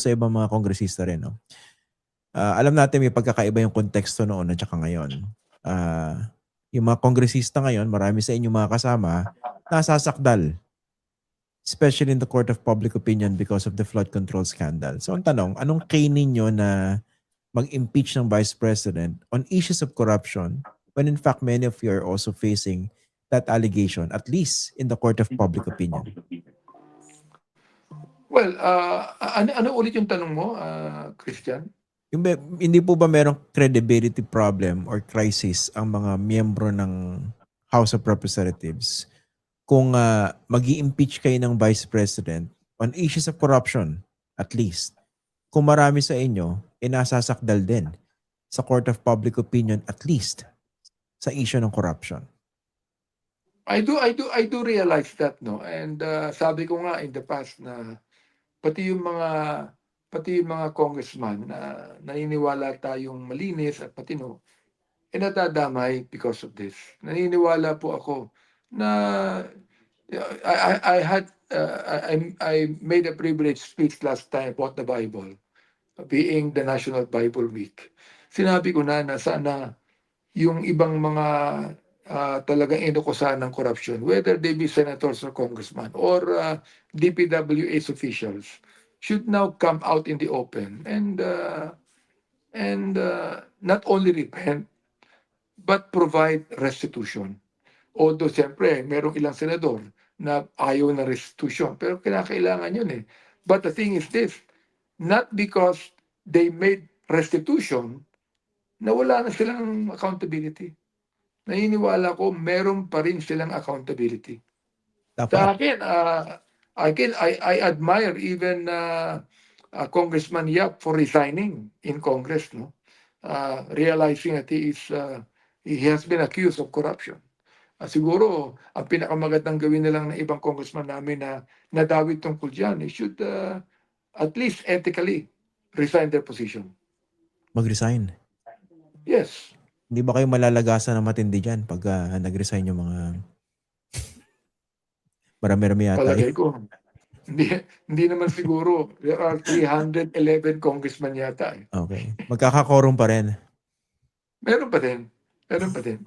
sa ibang mga kongresista rin, no? Alam natin may pagkakaiba yung konteksto noon at saka ngayon. Yung mga kongresista ngayon, marami sa inyong mga kasama, nasasakdal. Especially in the court of public opinion because of the flood control scandal. So ang tanong, anong kainin nyo na mag-impeach ng Vice President on issues of corruption when in fact many of you are also facing that allegation, at least in the court of public opinion? Well, ano ulit yung tanong mo, Christian? Hindi po ba merong credibility problem or crisis ang mga miyembro ng House of Representatives kung mag-i-impeach kayo ng Vice President on issues of corruption, at least, kung marami sa inyo, nasasakdal din sa Court of Public Opinion, at least, sa issue ng corruption? I do realize that, no? And sabi ko nga in the past na pati yung mga congressman na naniniwala tayong malinis at patino, nadadamay because of this. Naniniwala po ako na I made a privileged speech last time about the Bible, being the National Bible Week. Sinabi ko na sana yung ibang mga talagang inukusahan ng corruption, whether they be senators or congressman or DPWH officials, should now come out in the open and not only repent, but provide restitution. Although, siyempre, merong ilang senador na ayaw ng restitution, pero kinakailangan yun eh. But the thing is this, not because they made restitution, na wala na silang accountability. Naniniwala ko, meron pa rin silang accountability. Sa akin, I admire even Congressman Yap for resigning in Congress, no? Realizing that he has been accused of corruption. Siguro, ang pinakamagandang gawin na lang ng ibang congressman namin na nadawit tungkol dyan, they should at least ethically resign their position. Mag-resign? Yes. Hindi ba kayo malalagasan ng matindi dyan pag nag-resign yung mga marami-rami yata? Palagay ko. Hindi naman siguro. There are 311 congressman yata. Okay. Magkakakorum pa rin? Meron pa din. Meron pa din.